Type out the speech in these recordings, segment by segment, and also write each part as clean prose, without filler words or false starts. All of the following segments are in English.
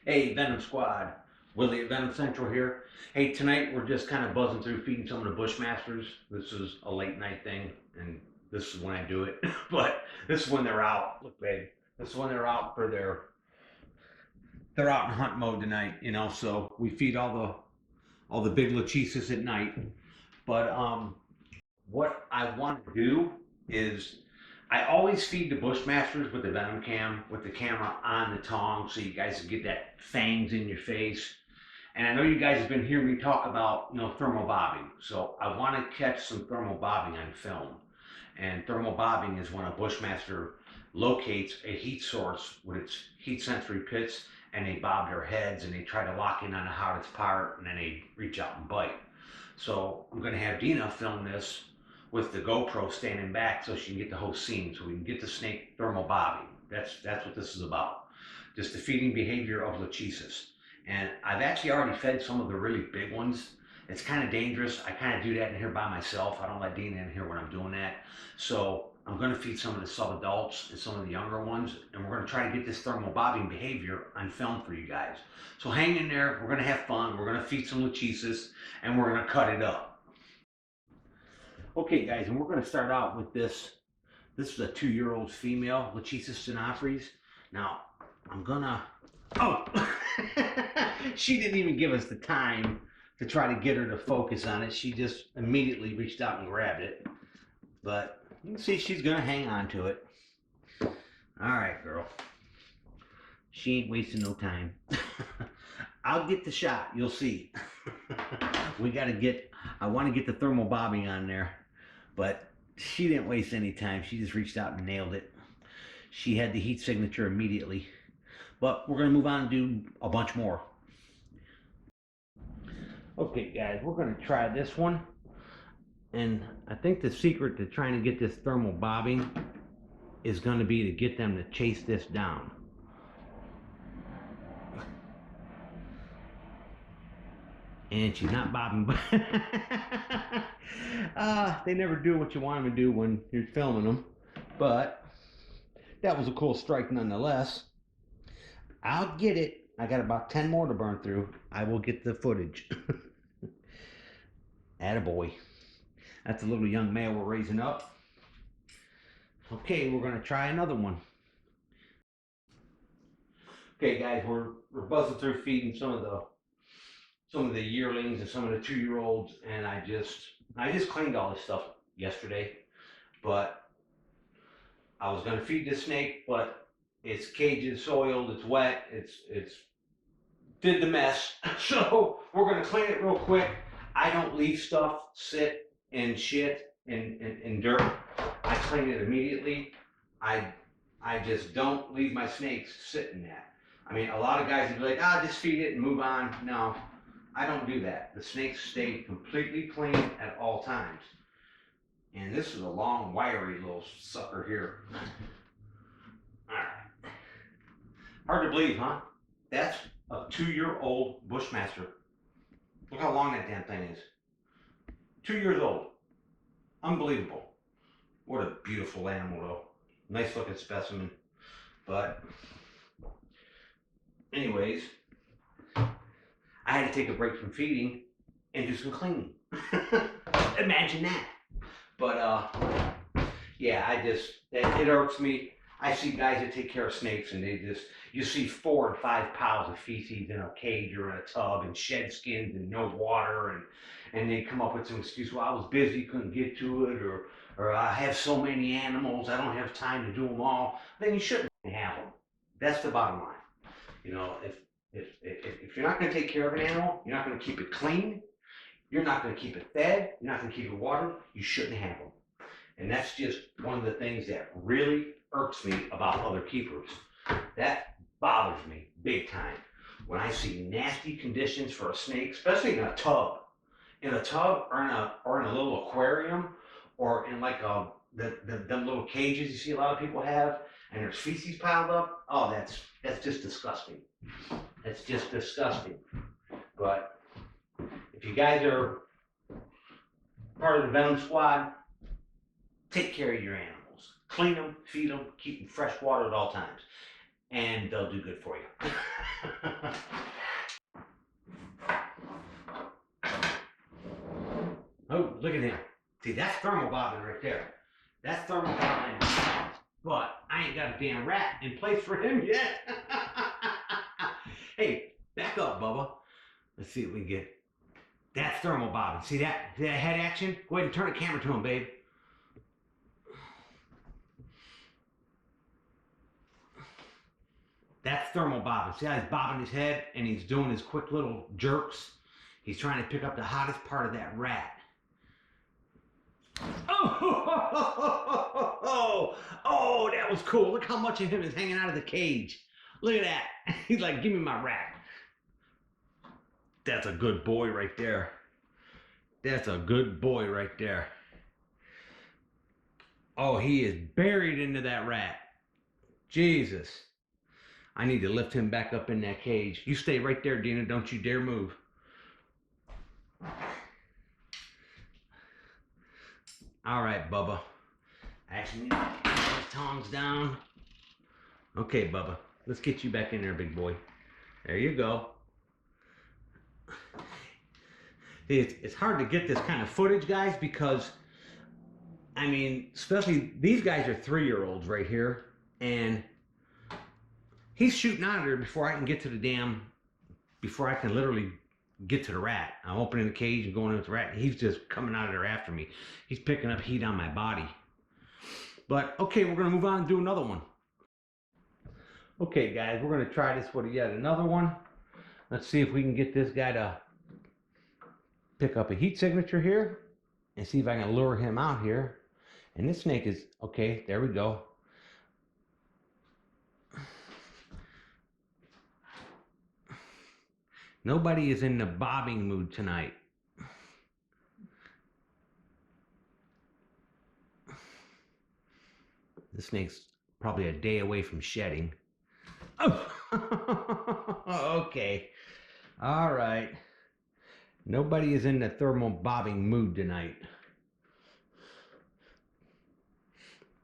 Hey, Venom Squad. Willie at Venom Central here. Hey, tonight we're just kind of buzzing through feeding some of the Bushmasters. This is a late night thing, and this is when I do it. But this is when they're out. Look, babe. This is when they're out for they're out in hunt mode tonight, so we feed all the big Lachesis at night. But what I want to do is I always feed the Bushmasters with the Venom cam, with the camera on the tongue, so you guys can get that fangs in your face. And I know you guys have been hearing me talk about, thermal bobbing. So I want to catch some thermal bobbing on film. And thermal bobbing is when a Bushmaster locates a heat source with its heat sensory pits, and they bob their heads and they try to lock in on the hardest part, and then they reach out and bite. So I'm going to have Dina film this with the GoPro standing back so she can get the whole scene, so we can get the snake thermal bobbing. That's what this is about. Just the feeding behavior of Lachesis. And I've actually already fed some of the really big ones. It's kind of dangerous. I kind of do that in here by myself. I don't let Dina in here when I'm doing that. So I'm going to feed some of the sub-adults and some of the younger ones, and we're going to try to get this thermal bobbing behavior on film for you guys. So hang in there. We're going to have fun. We're going to feed some Lachesis, and we're going to cut it up. Okay, guys, and we're going to start out with this. This is a 2-year-old female, Lachesis stenophrys. Now, I'm gonna. Oh, she didn't even give us the time to try to get her to focus on it. She just immediately reached out and grabbed it. But you can see she's gonna hang on to it. All right, girl. She ain't wasting no time. I'll get the shot. You'll see. We gotta get. I want to get the thermal bobbing on there. But she didn't waste any time. She just reached out and nailed it. She had the heat signature immediately. But we're going to move on and do a bunch more. Okay, guys, we're going to try this one. And I think the secret to trying to get this thermal bobbing is going to be to get them to chase this down. And she's not bobbing. They never do what you want them to do when you're filming them. But that was a cool strike nonetheless. I'll get it. I got about 10 more to burn through. I will get the footage. Attaboy. That's a little young male we're raising up. Okay, we're going to try another one. Okay, guys, we're buzzing through feeding some of the yearlings and some of the 2-year-olds, and I just cleaned all this stuff yesterday, but I was going to feed this snake, but its cage is soiled, it's wet, it's did the mess. So we're going to clean it real quick. I don't leave stuff sit in shit in dirt. I clean it immediately. I just don't leave my snakes sit in that. I mean, a lot of guys would be like, just feed it and move on. No, I don't do that. The snakes stay completely clean at all times. And this is a long, wiry little sucker here. All right. Hard to believe, huh? That's a 2-year-old Bushmaster. Look how long that damn thing is. 2 years old. Unbelievable. What a beautiful animal, though. Nice looking specimen. But anyways, I had to take a break from feeding and do some cleaning. Imagine that. But yeah, it irks me. I see guys that take care of snakes, and you see 4 and 5 pounds of feces in a cage or in a tub, and shed skins and no water, and they come up with some excuse. Well, I was busy, couldn't get to it, or I have so many animals, I don't have time to do them all. Then you shouldn't have them. That's the bottom line. If you're not going to take care of an animal, you're not going to keep it clean, you're not going to keep it fed, you're not going to keep it watered, you shouldn't have them. And that's just one of the things that really irks me about other keepers. That bothers me big time when I see nasty conditions for a snake, especially in a tub. In a tub or in a little aquarium, or in like them little cages you see a lot of people have, and there's feces piled up. Oh, that's just disgusting. That's just disgusting. But if you guys are part of the Venom Squad, take care of your animals. Clean them, feed them, keep them fresh water at all times. And they'll do good for you. look at him. See, that's thermal bobbing right there. That's thermal bobbing. But I ain't got a damn rat in place for him yet. Hey, back up, Bubba. Let's see what we can get. That's thermal bobbing. See that? See that head action? Go ahead and turn the camera to him, babe. That's thermal bobbing. See how he's bobbing his head and he's doing his quick little jerks? He's trying to pick up the hottest part of that rat. Oh, that was cool. Look how much of him is hanging out of the cage. Look at that. He's like, give me my rat. That's a good boy right there. That's a good boy right there. Oh, he is buried into that rat. Jesus. I need to lift him back up in that cage. You stay right there, Dina. Don't you dare move. All right, Bubba. I actually need to get those tongs down. Okay, Bubba. Let's get you back in there, big boy. There you go. It's hard to get this kind of footage, guys, because, I mean, especially these guys are 3-year-olds right here, and he's shooting out of there before I can get to the damn, before I can literally get to the rat. I'm opening the cage and going in with the rat, and he's just coming out of there after me. He's picking up heat on my body. But, okay, we're going to move on and do another one. Okay, guys, we're going to try this with yet another one. Let's see if we can get this guy to pick up a heat signature here and see if I can lure him out here. And this snake is, okay, there we go. Nobody is in the bobbing mood tonight. This snake's probably a day away from shedding. Oh, okay. All right. Nobody is in the thermal bobbing mood tonight.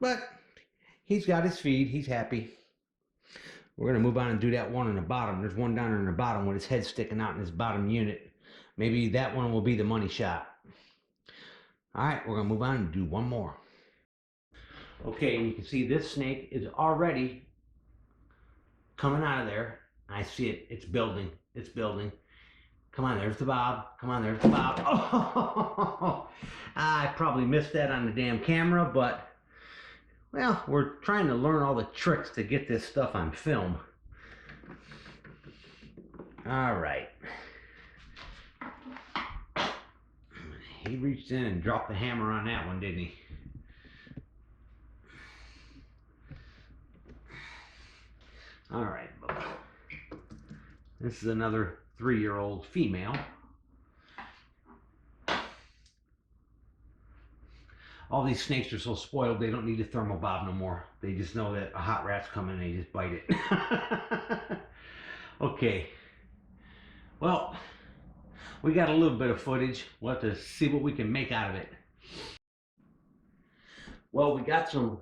But he's got his feed. He's happy. We're going to move on and do that one on the bottom. There's one down in the bottom with his head sticking out in his bottom unit. Maybe that one will be the money shot. All right, we're going to move on and do one more. Okay, and you can see this snake is already coming out of there. I see it. It's building. It's building. Come on, there's the bob. Come on, there's the bob. Oh, I probably missed that on the damn camera, but, well, we're trying to learn all the tricks to get this stuff on film. All right. He reached in and dropped the hammer on that one, didn't he? All right, Bubba. This is another 3-year-old female. All these snakes are so spoiled they don't need a thermal bob no more. They just know that a hot rat's coming and they just bite it. Okay. Well, we got a little bit of footage. We'll have to see what we can make out of it. Well, we got some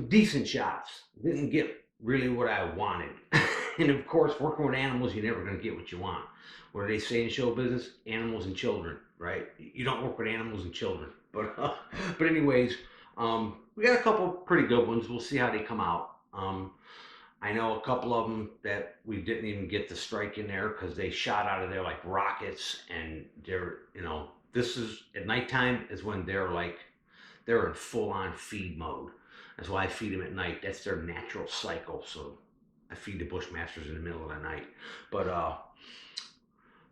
decent shots. Didn't get really what I wanted. And of course, working with animals, you're never going to get what you want. What do they say in show business? Animals and children, right? You don't work with animals and children. But anyways, we got a couple pretty good ones. We'll see how they come out. I know a couple of them that we didn't even get the strike in there because they shot out of there like rockets, and they're, you know, this is at nighttime is when they're in full-on feed mode. That's why I feed them at night. That's their natural cycle. So I feed the Bushmasters in the middle of the night. But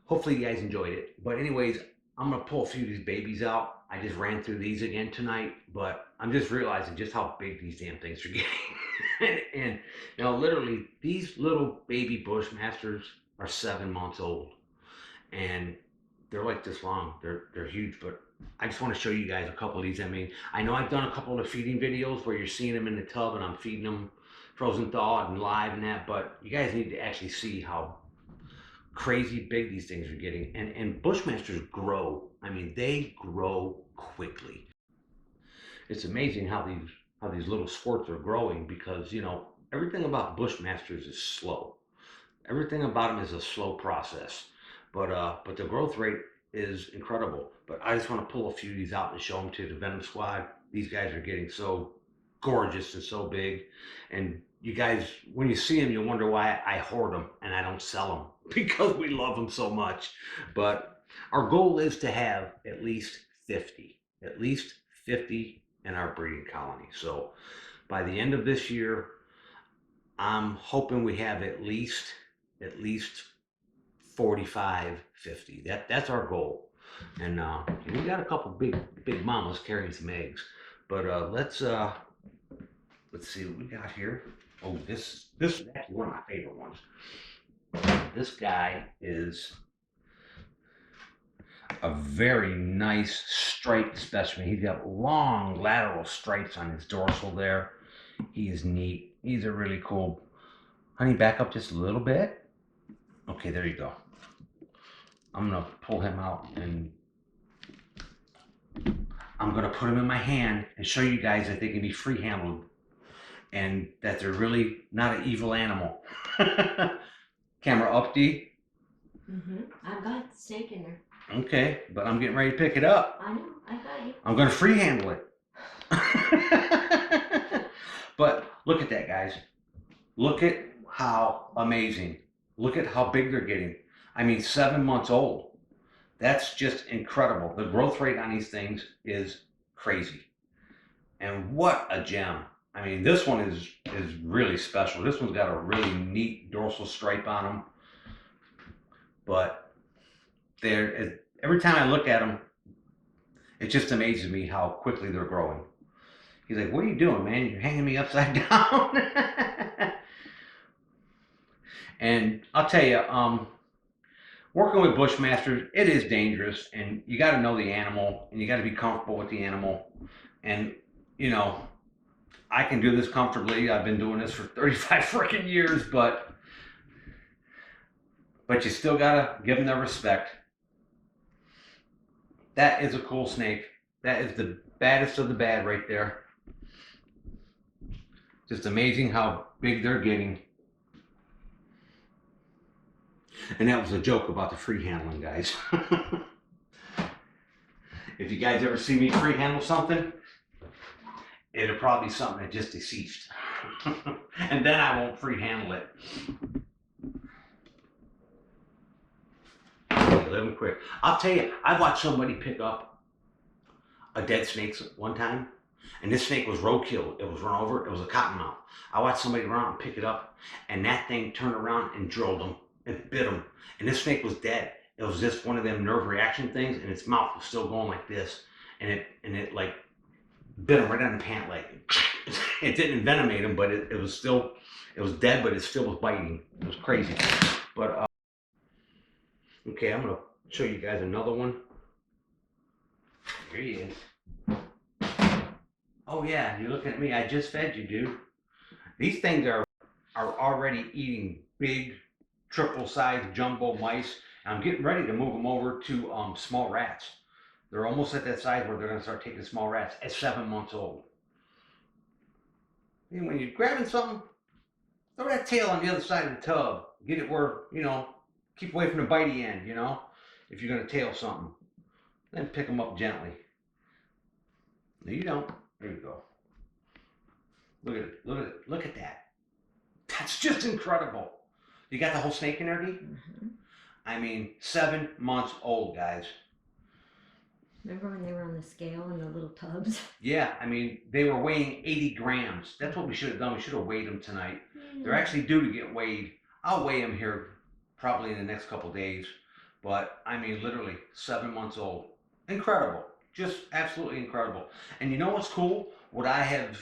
hopefully you guys enjoyed it. But anyways, I'm going to pull a few of these babies out. I just ran through these again tonight, but I'm just realizing just how big these damn things are getting. and you know, literally, these little baby Bushmasters are 7 months old. And they're like this long. They're huge, but I just want to show you guys a couple of these. I mean, I know I've done a couple of feeding videos where you're seeing them in the tub and I'm feeding them frozen thawed and live and that, but you guys need to actually see how crazy big these things are getting. And Bushmasters grow. I mean, they grow quickly. It's amazing how these little squirts are growing because, you know, everything about Bushmasters is slow. Everything about them is a slow process. But the growth rate is incredible. But I just want to pull a few of these out and show them to the Venom Squad. These guys are getting so gorgeous and so big. And you guys, when you see them, you'll wonder why I hoard them and I don't sell them because we love them so much. But our goal is to have at least 50, in our breeding colony. So by the end of this year, I'm hoping we have at least 45, 50. That's our goal. And we got a couple big mamas carrying some eggs. But let's see what we got here. Oh, this is actually one of my favorite ones. This guy is a very nice striped specimen. He's got long lateral stripes on his dorsal there. He is neat. He's a really cool. Honey, back up just a little bit. Okay, there you go. I'm gonna pull him out and I'm gonna put him in my hand and show you guys that they can be free handled and that they're really not an evil animal. Camera up, D. I've got the snake in there. Okay, but I'm getting ready to pick it up. I know, I got you. I'm gonna free handle it. But look at that, guys. Look at how amazing. Look at how big they're getting. I mean, 7 months old. That's just incredible. The growth rate on these things is crazy. And what a gem. I mean, this one is really special. This one's got a really neat dorsal stripe on them. But every time I look at them, it just amazes me how quickly they're growing. He's like, what are you doing, man? You're hanging me upside down. And I'll tell you, working with Bushmasters, it is dangerous, and you got to know the animal, and you got to be comfortable with the animal. And, you know, I can do this comfortably. I've been doing this for 35 freaking years, but you still got to give them their respect. That is a cool snake. That is the baddest of the bad right there. Just amazing how big they're getting. And that was a joke about the free handling, guys. If you guys ever see me free handle something, it'll probably be something that just deceased. And then I won't free handle it. Okay, let me quick. I'll tell you, I watched somebody pick up a dead snake one time, and this snake was roadkill. It was run over. It was a cottonmouth. I watched somebody run out and pick it up, and that thing turned around and drilled him and bit him. And this snake was dead. It was just one of them nerve reaction things, and its mouth was still going like this, and it like bit him right on the pant leg. It didn't envenomate him, but it was dead, but it still was biting. It was crazy. But okay, I'm gonna show you guys another one. Here he is. Oh yeah, you're looking at me. I just fed you, dude. These things are already eating big, triple-sized jumbo mice. And I'm getting ready to move them over to small rats. They're almost at that size where they're going to start taking small rats at 7 months old. And when you're grabbing something, throw that tail on the other side of the tub. Get it where, keep away from the bitey end, if you're going to tail something. Then pick them up gently. No, you don't. There you go. Look at it. Look at it. Look at that. That's just incredible. You got the whole snake in there, D? I mean, 7 months old, guys. Remember when they were on the scale in the little tubs? Yeah, I mean, they were weighing 80 grams. That's what we should have done. We should have weighed them tonight. They're actually due to get weighed. I'll weigh them here probably in the next couple days. But, I mean, literally 7 months old. Incredible. Just absolutely incredible. And you know what's cool? What I have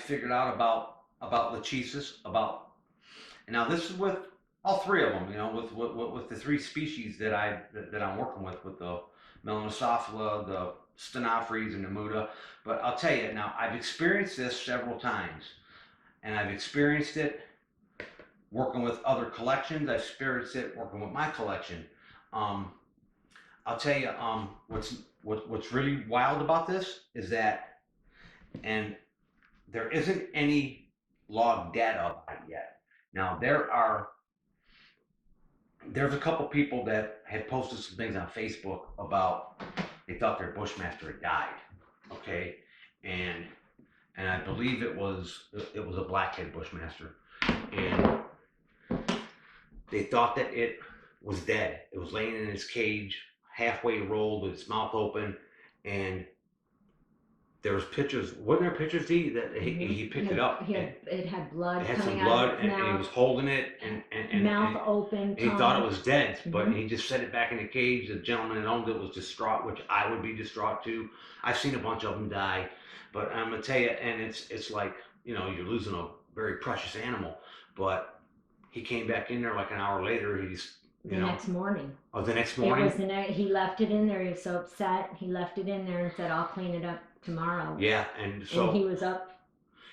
figured out about Lachesis, and now this is with all three of them, with the three species that I'm working with the Melanosophila, the stenophrys, and the Muda. But I'll tell you now, I've experienced this several times, and I've experienced it working with other collections. I've experienced it working with my collection. I'll tell you, what's really wild about this is that, and there isn't any log data about it yet. Now there are there's a couple people that had posted some things on Facebook about they thought their Bushmaster had died. Okay, and I believe it was a blackhead Bushmaster, and they thought that it was dead. It was laying in its cage, halfway rolled with its mouth open, and there was pictures. Wasn't there pictures, Dee, that he picked it up? It had blood It had coming some blood, out of its and he was mouth, holding it, and mouth open, and he tongue. thought it was dead, but Mhm. he just set it back in the cage. The gentleman that owned it was distraught, which I would be distraught too. I've seen a bunch of them die, but I'm gonna tell you, and it's like, you know, you're losing a very precious animal. But he came back in there like an hour later. He's, you The know, next morning. oh, the next It morning. was the night he left it in there. He was so upset. He left it in there and said, "I'll clean it up tomorrow." Yeah, and so And he was up.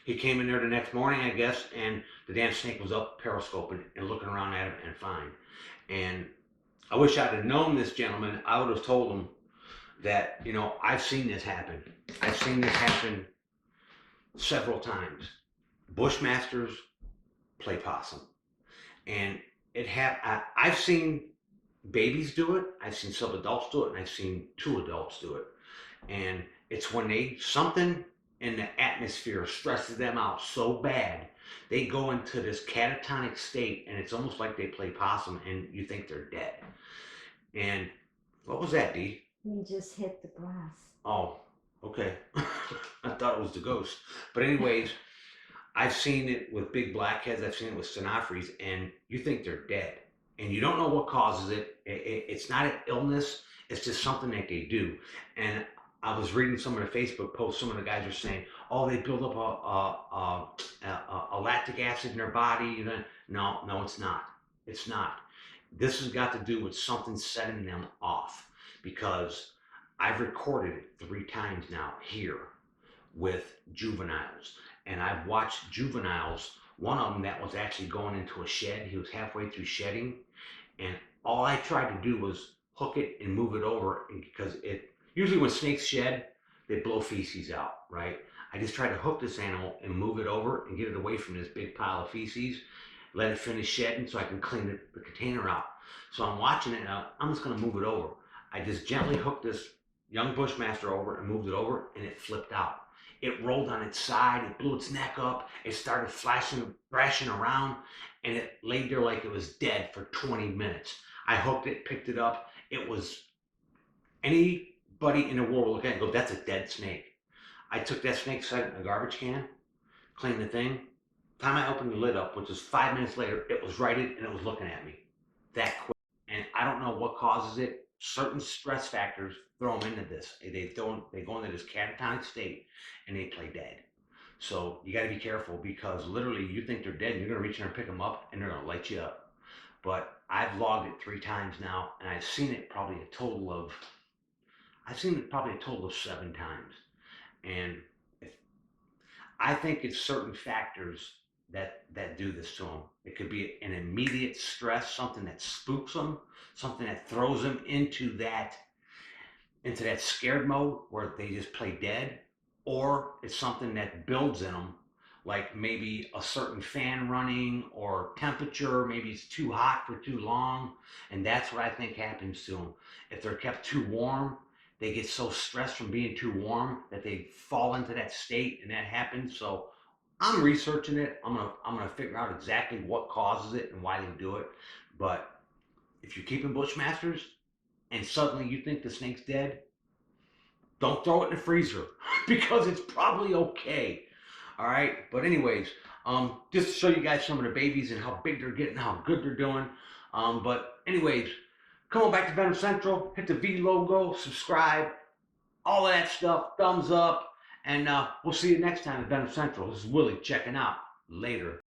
he came in there the next morning, I guess, and the damn snake was up periscoping and looking around at him and fine. And I wish I'd have known this gentleman. I would have told him that, you know, I've seen this happen. I've seen this happen several times. Bushmasters play possum, and I've seen babies do it. I've seen some adults do it, and I've seen two adults do it. And it's when something in the atmosphere stresses them out so bad, they go into this catatonic state, and it's almost like they play possum, and you think they're dead. And what was that, Dee? He just hit the glass. Oh, okay. I thought it was the ghost. But anyways, I've seen it with big blackheads. I've seen it with stenophrys, and you think they're dead, and you don't know what causes it. It's not an illness. It's just something that they do. And I was reading some of the Facebook posts. Some of the guys are saying, "Oh, they build up a lactic acid in their body." You know, no, it's not. It's not. This has got to do with something setting them off, because I've recorded it 3 times now here with juveniles, and I've watched juveniles. One of them that was actually going into a shed. He was halfway through shedding, and all I tried to do was hook it and move it over, because it usually when snakes shed, they blow feces out, right? I just tried to hook this animal and move it over and get it away from this big pile of feces, let it finish shedding so I can clean the container out. So I'm watching it, and I'm just going to move it over. I just gently hooked this young Bushmaster over and moved it over, and it flipped out. It rolled on its side, it blew its neck up, it started thrashing around, and it laid there like it was dead for 20 minutes. I hooked it, picked it up. It was, anybody in the world look at it and go, "That's a dead snake." I took that snake, set it in a garbage can, cleaned the thing. Time I opened the lid up, which was 5 minutes later, it was righted and it was looking at me that quick. And I don't know what causes it. Certain stress factors throw them into this. They go into this catatonic state and they play dead. So you got to be careful, because literally you think they're dead and you're going to reach in there and pick them up and they're going to light you up. But I've logged it 3 times now, and I've seen it probably a total of 7 times. And I think it's certain factors that do this to them. It could be an immediate stress, something that spooks them, something that throws them into that scared mode where they just play dead, or it's something that builds in them, like maybe a certain fan running or temperature. Maybe it's too hot for too long, and that's what I think happens to them. If they're kept too warm, they get so stressed from being too warm that they fall into that state, and that happens. So I'm researching it. I'm gonna figure out exactly what causes it and why they do it. But if you're keeping Bushmasters and suddenly you think the snake's dead, don't throw it in the freezer because it's probably okay. All right. But anyways, just to show you guys some of the babies and how big they're getting, how good they're doing. But anyways, come on back to Venom Central. Hit the V logo, subscribe, all of that stuff. Thumbs up, and we'll see you next time at Venom Central. This is Willie checking out. Later.